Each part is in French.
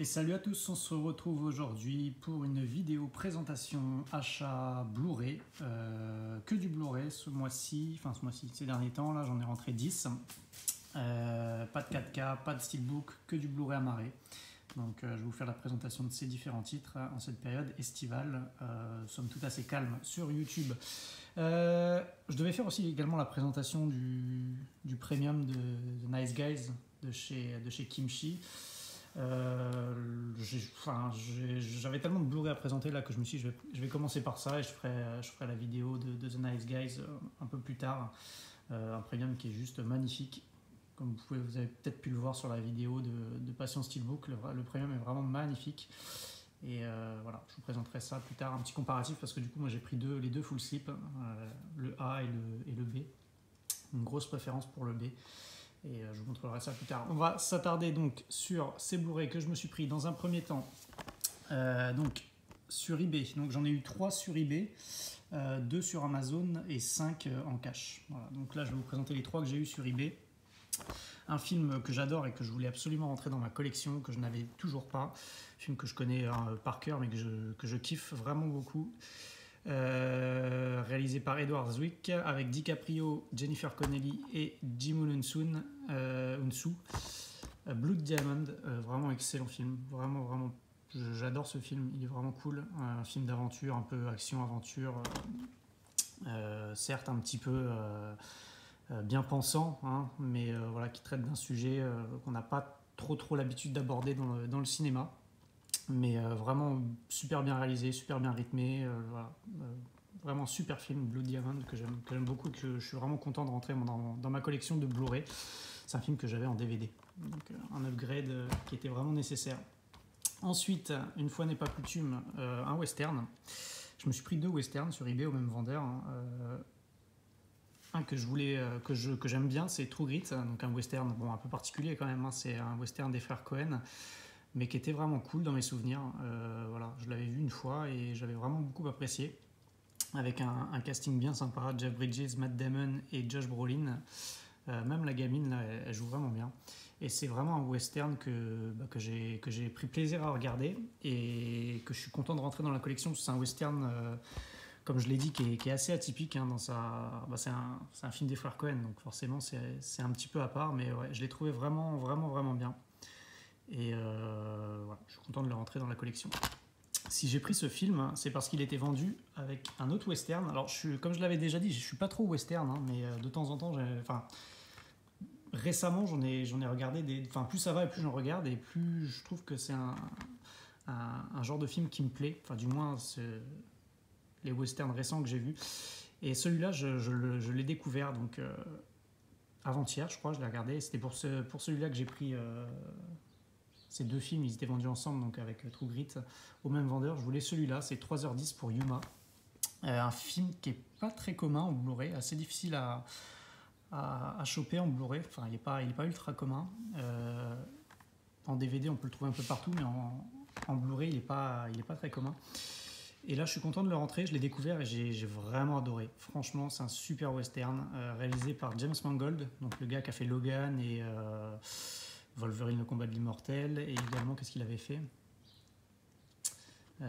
Et salut à tous, on se retrouve aujourd'hui pour une vidéo présentation achat Blu-ray, que du Blu-ray ce mois-ci, ces derniers temps, là j'en ai rentré 10, pas de 4K, pas de steelbook, que du Blu-ray amarré. Donc je vais vous faire la présentation de ces différents titres en cette période estivale, somme toute assez calme sur YouTube. Je devais faire aussi également la présentation du premium de Nice Guys de chez Kimchi. J'avais tellement de Blu-ray à présenter là que je me suis dit je vais commencer par ça et je ferai la vidéo de The Nice Guys un peu plus tard. Un premium qui est juste magnifique. Comme vous avez peut-être pu le voir sur la vidéo de Passion Steelbook, le premium est vraiment magnifique. Et voilà, je vous présenterai ça plus tard, un petit comparatif parce que du coup moi j'ai pris les deux full slip, le A et le B. Une grosse préférence pour le B. Et je vous montrerai ça plus tard. On va s'attarder donc sur ces Blu-ray que je me suis pris dans un premier temps donc sur eBay. Donc j'en ai eu 3 sur eBay, 2 sur Amazon et 5 en cash. Voilà. Donc là je vais vous présenter les 3 que j'ai eu sur eBay. Un film que j'adore et que je voulais absolument rentrer dans ma collection, que je n'avais toujours pas. Un film que je connais par cœur mais que je kiffe vraiment beaucoup. Réalisé par Edward Zwick avec DiCaprio, Jennifer Connelly et Jimon Hounsou. Blood Diamond, vraiment excellent film, vraiment j'adore ce film, il est vraiment cool. Un film d'aventure, un peu action-aventure, certes un petit peu bien pensant, hein, mais voilà, qui traite d'un sujet qu'on n'a pas trop l'habitude d'aborder dans le cinéma. Mais vraiment super bien réalisé, super bien rythmé, voilà. Vraiment super film, Blue Diamond, que j'aime beaucoup et que je suis vraiment content de rentrer dans ma collection de Blu-ray. C'est un film que j'avais en DVD, donc un upgrade qui était vraiment nécessaire. Ensuite, une fois n'est pas coutume, un western. Je me suis pris 2 westerns sur eBay au même vendeur. Hein. Un que j'aime bien, c'est True Grit, donc un western un peu particulier quand même, hein. C'est un western des frères Cohen, mais qui était vraiment cool dans mes souvenirs. Voilà, je l'avais vu une fois et j'avais vraiment beaucoup apprécié, avec un casting bien sympa, Jeff Bridges, Matt Damon et Josh Brolin. Même la gamine là, elle joue vraiment bien. Et c'est vraiment un western que j'ai pris plaisir à regarder et que je suis content de rentrer dans la collection. C'est un western, comme je l'ai dit, qui est assez atypique, hein, c'est un film des frères Cohen, donc forcément c'est un petit peu à part, mais ouais, je l'ai trouvé vraiment bien. Et voilà, je suis content de le rentrer dans la collection. Si j'ai pris ce film, c'est parce qu'il était vendu avec un autre western. Alors, comme je l'avais déjà dit, je suis pas trop western, hein, mais de temps en temps, récemment, j'en ai regardé plus ça va et plus j'en regarde et plus je trouve que c'est un genre de film qui me plaît. Enfin, du moins, les westerns récents que j'ai vus. Et celui-là, je l'ai découvert donc avant-hier, je crois, je l'ai regardé. C'était pour celui-là que j'ai pris. Ces 2 films, ils étaient vendus ensemble, donc avec True Grit, au même vendeur. Je voulais celui-là, c'est 3h10 pour Yuma. Un film qui est pas très commun en Blu-ray, assez difficile à choper en Blu-ray. Enfin, il est pas ultra commun. En DVD, on peut le trouver un peu partout, mais en Blu-ray, il est pas très commun. Et là, je suis content de le rentrer. Je l'ai découvert et j'ai vraiment adoré. Franchement, c'est un super western réalisé par James Mangold, donc le gars qui a fait Logan et Wolverine, le combat de l'immortel, et également, qu'est-ce qu'il avait fait, je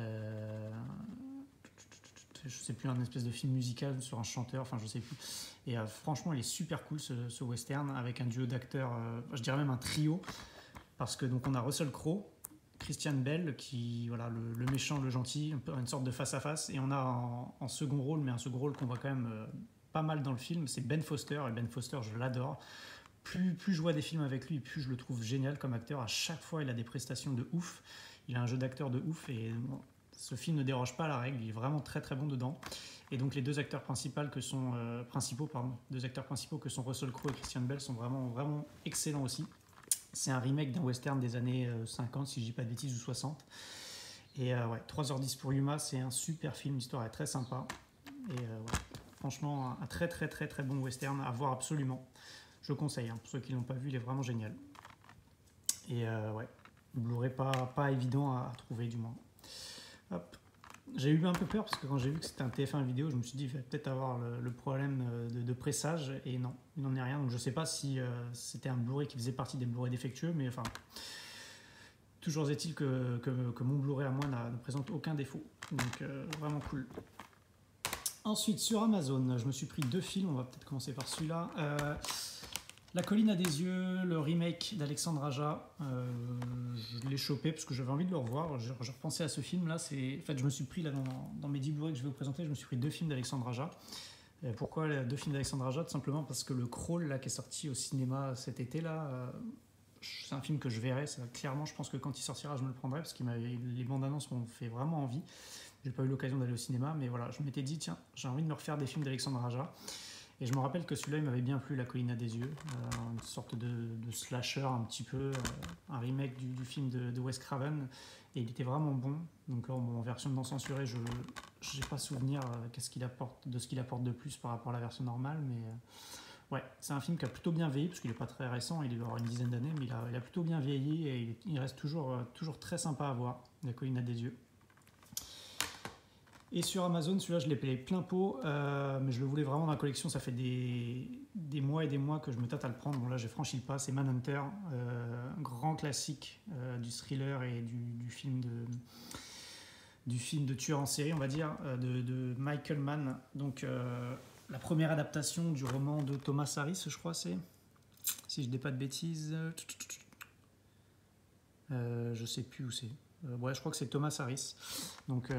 sais plus, un espèce de film musical sur un chanteur, enfin je sais plus. Et franchement, il est super cool ce western, avec un duo d'acteurs, je dirais même un trio, parce que donc on a Russell Crowe, Christian Bale, qui, voilà, le méchant, le gentil, une sorte de face-à-face, et on a en second rôle, mais un second rôle qu'on voit quand même pas mal dans le film, c'est Ben Foster, et Ben Foster, je l'adore. Plus je vois des films avec lui, plus je le trouve génial comme acteur. À chaque fois, il a des prestations de ouf. Il a un jeu d'acteur de ouf et bon, ce film ne déroge pas à la règle. Il est vraiment très bon dedans. Et donc les 2 acteurs principaux que sont Russell Crowe et Christian Bale sont vraiment excellents aussi. C'est un remake d'un western des années 50, si je dis pas de bêtises, ou 60. Et ouais, 3h10 pour Yuma, c'est un super film. L'histoire est très sympa. Et ouais, franchement, un très bon western à voir absolument. Je le conseille, hein. Pour ceux qui ne l'ont pas vu, il est vraiment génial. Et ouais, le Blu-ray pas évident à trouver, du moins. Hop. J'ai eu un peu peur parce que quand j'ai vu que c'était un TF1 vidéo, je me suis dit il va peut-être avoir le problème de pressage, et non, il n'en est rien. Donc je ne sais pas si c'était un Blu-ray qui faisait partie des Blu-ray défectueux, mais enfin, Toujours est-il que mon Blu-ray à moi ne présente aucun défaut. Donc vraiment cool. Ensuite, sur Amazon, je me suis pris 2 films. On va peut-être commencer par celui-là. La colline à des yeux, le remake d'Alexandre Aja. Je l'ai chopé parce que j'avais envie de le revoir. J'ai repensé à ce film-là. En fait, je me suis pris là dans mes 10 Blu-ray que je vais vous présenter, je me suis pris 2 films d'Alexandre Aja. Pourquoi 2 films d'Alexandre Aja? Tout simplement parce que le Crawl là, qui est sorti au cinéma cet été là, c'est un film que je verrai. Clairement, je pense que quand il sortira, je me le prendrai parce que les bandes annonces m'ont fait vraiment envie. J'ai pas eu l'occasion d'aller au cinéma, mais voilà, je m'étais dit tiens, j'ai envie de me refaire des films d'Alexandre Aja. Et je me rappelle que celui-là, il m'avait bien plu, La colline à des yeux, une sorte de slasher un petit peu, un remake du film de Wes Craven, et il était vraiment bon. Donc là, en version non censurée, je n'ai pas souvenir de ce qu'il apporte de plus par rapport à la version normale, mais ouais, c'est un film qui a plutôt bien vieilli, parce qu'il n'est pas très récent, il doit avoir une dizaine d'années, mais il a plutôt bien vieilli, et il reste toujours très sympa à voir, La colline à des yeux. Et sur Amazon, celui-là, je l'ai payé plein pot, mais je le voulais vraiment dans la collection. Ça fait des mois et des mois que je me tâte à le prendre. Bon, là, j'ai franchi le pas. C'est Manhunter, grand classique du thriller et du film de tueur en série, on va dire, de Michael Mann. Donc, la première adaptation du roman de Thomas Harris, je crois, c'est. Si je ne dis pas de bêtises. Je sais plus où c'est. Ouais, je crois que c'est Thomas Harris. Donc.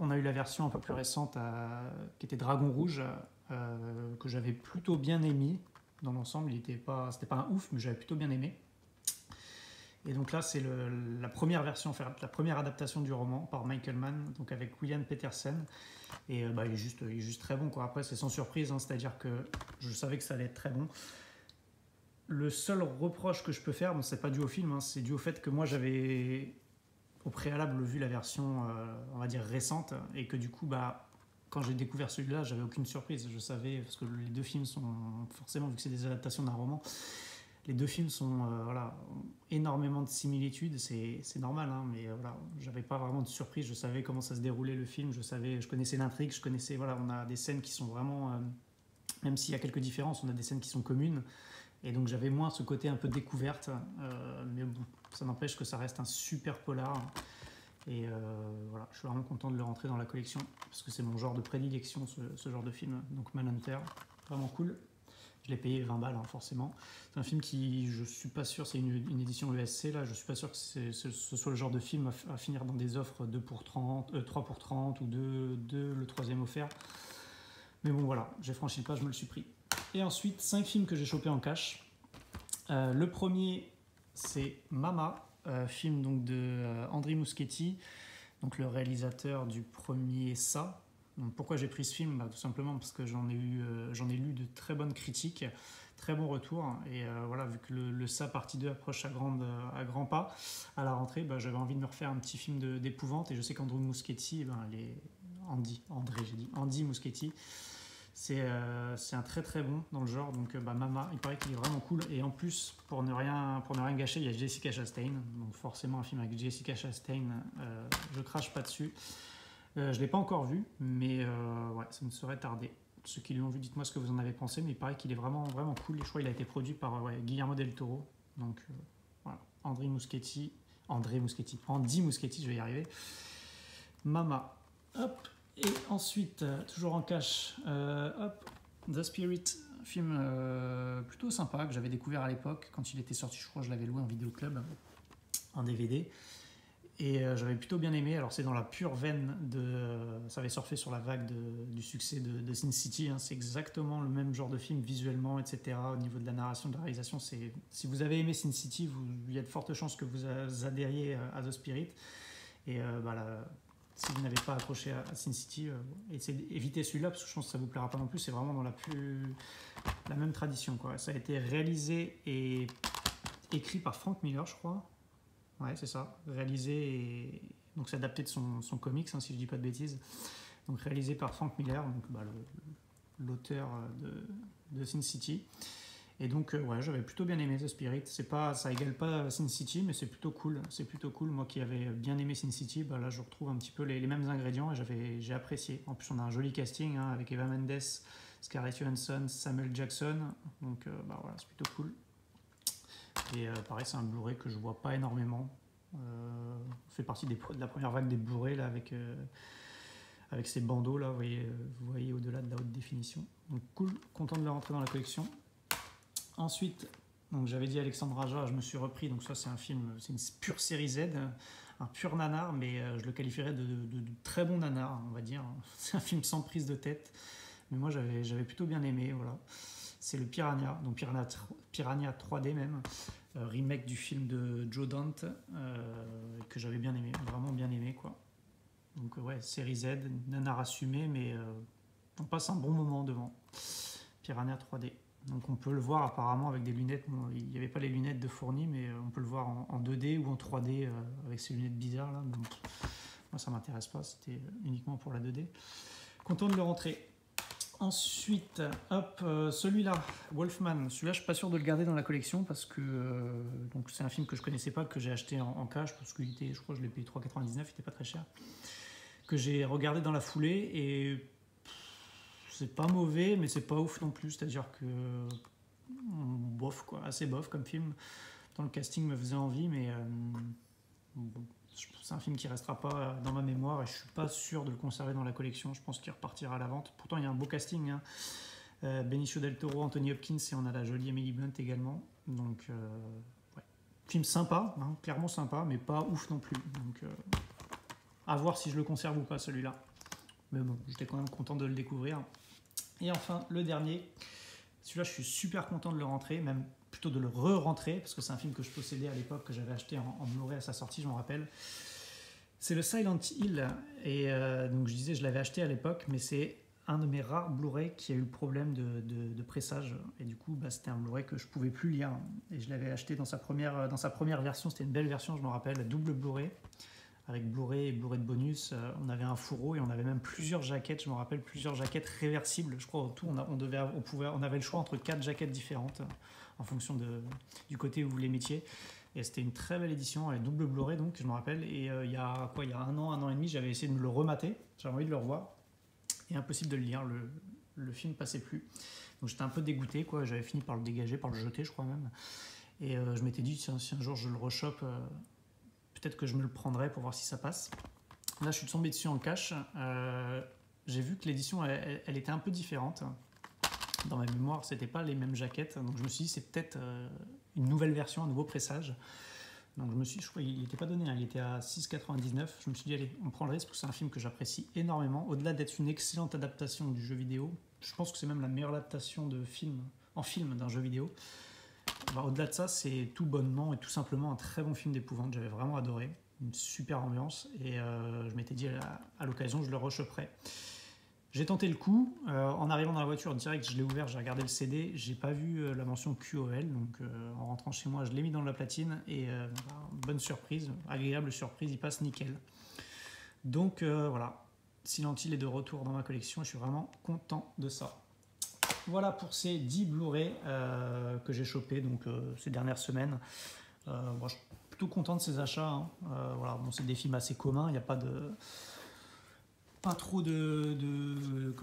On a eu la version un peu plus récente qui était Dragon Rouge, que j'avais plutôt bien aimé. Dans l'ensemble, c'était pas un ouf, mais j'avais plutôt bien aimé. Et donc là, c'est la première version, la première adaptation du roman par Michael Mann, donc avec William Petersen. Et il est juste très bon, quoi. Après, c'est sans surprise, hein, c'est-à-dire que je savais que ça allait être très bon. Le seul reproche que je peux faire, bon, c'est pas dû au film, hein, c'est dû au fait que moi j'avais au préalable vu la version on va dire récente, et que du coup quand j'ai découvert celui-là, j'avais aucune surprise. Je savais, parce que les 2 films sont forcément, vu que c'est des adaptations d'un roman, les 2 films sont ont énormément de similitudes. C'est normal, hein, mais voilà, j'avais pas vraiment de surprise. Je savais comment ça se déroulait le film, je connaissais l'intrigue, voilà, on a des scènes qui sont vraiment même s'il y a quelques différences, on a des scènes qui sont communes. Et donc j'avais moins ce côté un peu découverte, mais bon, ça n'empêche que ça reste un super polar. Et voilà, je suis vraiment content de le rentrer dans la collection, parce que c'est mon genre de prédilection, ce genre de film. Donc Manhunter, vraiment cool. Je l'ai payé 20 balles, hein, forcément. C'est un film qui, je suis pas sûr, c'est une édition ESC, là, je suis pas sûr que ce soit le genre de film à finir dans des offres 2 pour 30, 3 pour 30, ou 2 le troisième offert. Mais bon voilà, j'ai franchi le pas, je me le suis pris. Et ensuite, 5 films que j'ai chopés en cash. Le premier, c'est Mama, film donc de André Muschietti, donc le réalisateur du premier Ça. Donc pourquoi j'ai pris ce film? Tout simplement parce que j'en ai lu de très bonnes critiques, très bons retours. Et voilà, vu que le Ça partie 2 approche à grands pas à la rentrée, j'avais envie de me refaire un petit film d'épouvante. Et je sais qu'André Muschietti, Andy Muschietti, c'est un très très bon dans le genre. Donc Mama, il paraît qu'il est vraiment cool. Et en plus, pour ne rien gâcher, il y a Jessica Chastain. Donc forcément un film avec Jessica Chastain, je crache pas dessus. Je ne l'ai pas encore vu, mais ouais, ça ne saurait tarder. Ceux qui l'ont vu, dites-moi ce que vous en avez pensé. Mais il paraît qu'il est vraiment vraiment cool. Et je crois qu'il a été produit par Guillermo del Toro. Donc voilà, Andy Muschietti, je vais y arriver. Mama. Hop. Et ensuite, toujours en cash, The Spirit, film plutôt sympa que j'avais découvert à l'époque quand il était sorti. Je crois que je l'avais loué en vidéoclub, en DVD. Et j'avais plutôt bien aimé. Alors c'est dans la pure veine ça avait surfé sur la vague du succès de Sin City, hein. C'est exactement le même genre de film visuellement, etc. Au niveau de la narration, de la réalisation, si vous avez aimé Sin City, il y a de fortes chances que vous adhériez à The Spirit. Et si vous n'avez pas accroché à Sin City, évitez celui-là, parce que je pense que ça ne vous plaira pas non plus. C'est vraiment dans la même tradition, quoi. Ça a été réalisé et écrit par Frank Miller, je crois. Ouais, c'est ça. Réalisé et donc c'est adapté de son comics, hein, si je dis pas de bêtises. Donc réalisé par Frank Miller, donc l'auteur de Sin City. Et donc ouais, j'avais plutôt bien aimé The Spirit. Ça égale pas Sin City, mais c'est plutôt cool. C'est plutôt cool. Moi qui avais bien aimé Sin City, là je retrouve un petit peu les mêmes ingrédients et j'ai apprécié. En plus on a un joli casting, hein, avec Eva Mendes, Scarlett Johansson, Samuel Jackson. Donc voilà, c'est plutôt cool. Et pareil, c'est un Blu-ray que je vois pas énormément. fait partie de la première vague des Blu-ray là, avec ces bandeaux là, vous voyez au-delà de la haute définition. Donc cool, content de le rentrer dans la collection. Ensuite, donc j'avais dit Alexandre Aja, je me suis repris, donc ça c'est un film, c'est une pure série Z, un pur nanar, mais je le qualifierais de très bon nanar, on va dire. C'est un film sans prise de tête, mais moi j'avais plutôt bien aimé, voilà. C'est le Piranha, donc Piranha 3D même, remake du film de Joe Dante, que j'avais bien aimé, vraiment bien aimé quoi. Donc ouais, série Z, nanar assumé, mais on passe un bon moment devant. Piranha 3D. Donc on peut le voir apparemment avec des lunettes, bon, il n'y avait pas les lunettes de fourni, mais on peut le voir en 2D ou en 3D avec ces lunettes bizarres là. Donc, moi ça m'intéresse pas, c'était uniquement pour la 2D. Content de le rentrer. Ensuite, hop, celui-là, Wolfman, celui-là je suis pas sûr de le garder dans la collection parce que donc c'est un film que je connaissais pas, que j'ai acheté en cash parce que je crois que je l'ai payé 3,99, il était pas très cher. Que j'ai regardé dans la foulée et c'est pas mauvais mais c'est pas ouf non plus, c'est-à-dire que bof quoi, assez bof comme film. Dans le casting me faisait envie mais bon, c'est un film qui restera pas dans ma mémoire et je suis pas sûr de le conserver dans la collection, je pense qu'il repartira à la vente. Pourtant il y a un beau casting, hein. Benicio del Toro, Anthony Hopkins et on a la jolie Emily Blunt également, donc ouais. Film sympa, hein, clairement sympa mais pas ouf non plus, donc à voir si je le conserve ou pas celui-là. Mais bon, j'étais quand même content de le découvrir. Et enfin, le dernier. Celui-là, je suis super content de le rentrer, même plutôt de le re-rentrer, parce que c'est un film que je possédais à l'époque, que j'avais acheté en Blu-ray à sa sortie, je m'en rappelle. C'est le Silent Hill. Et donc je disais, je l'avais acheté à l'époque, mais c'est un de mes rares Blu-ray qui a eu le problème de pressage. Et du coup, c'était un Blu-ray que je ne pouvais plus lire. Et je l'avais acheté dans sa première version. C'était une belle version, je m'en rappelle, double Blu-ray. Avec Blu-ray et Blu-ray de bonus, on avait un fourreau et on avait même plusieurs jaquettes, je me rappelle, plusieurs jaquettes réversibles. Je crois au tout, on avait le choix entre 4 jaquettes différentes en fonction du côté où vous les mettiez. Et c'était une très belle édition, double Blu-ray donc, je me rappelle. Et il y a un an et demi, j'avais essayé de me le remater, j'avais envie de le revoir. Et impossible de le lire, le film passait plus. Donc j'étais un peu dégoûté, quoi. J'avais fini par le dégager, par le jeter, je crois même. Et je m'étais dit, si un jour je le rechoppe, peut-être que je me le prendrai pour voir si ça passe. Là, je suis tombé dessus en cash. J'ai vu que l'édition, elle était un peu différente. Dans ma mémoire, c'était pas les mêmes jaquettes. Donc je me suis dit, c'est peut-être une nouvelle version, un nouveau pressage. Donc je crois qu'il n'était pas donné, hein, il était à 6,99. Je me suis dit, allez, on prend le risque parce que c'est un film que j'apprécie énormément. Au-delà d'être une excellente adaptation du jeu vidéo, je pense que c'est même la meilleure adaptation en film d'un jeu vidéo. Au-delà de ça, c'est tout bonnement et tout simplement un très bon film d'épouvante. J'avais vraiment adoré, une super ambiance et je m'étais dit à l'occasion je le rechopperai. J'ai tenté le coup, en arrivant dans la voiture direct je l'ai ouvert, j'ai regardé le CD, j'ai pas vu la mention QOL, donc en rentrant chez moi je l'ai mis dans la platine et bonne surprise, agréable surprise, il passe nickel. Donc voilà, Silent Hill est de retour dans ma collection et je suis vraiment content de ça. Voilà pour ces 10 Blu-ray que j'ai chopés donc, ces dernières semaines. Bon, je suis plutôt content de ces achats, hein. Voilà, bon, c'est des films assez communs, il n'y a pas trop de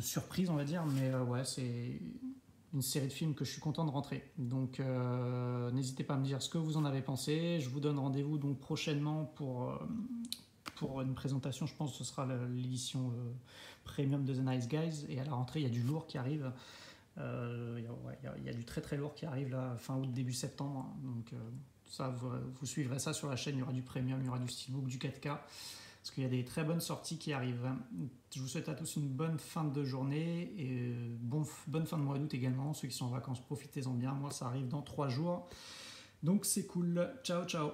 surprises, on va dire, mais ouais, c'est une série de films que je suis content de rentrer. Donc n'hésitez pas à me dire ce que vous en avez pensé. Je vous donne rendez-vous donc prochainement pour une présentation, je pense que ce sera l'édition premium de The Nice Guys, et à la rentrée il y a du lourd qui arrive, il y a du très très lourd qui arrive là, fin août, début septembre, donc ça vous suivrez ça sur la chaîne, il y aura du premium, il y aura du steelbook, du 4K, parce qu'il y a des très bonnes sorties qui arrivent. Je vous souhaite à tous une bonne fin de journée, et bonne fin de mois d'août également, ceux qui sont en vacances profitez-en bien, moi ça arrive dans 3 jours, donc c'est cool, ciao ciao.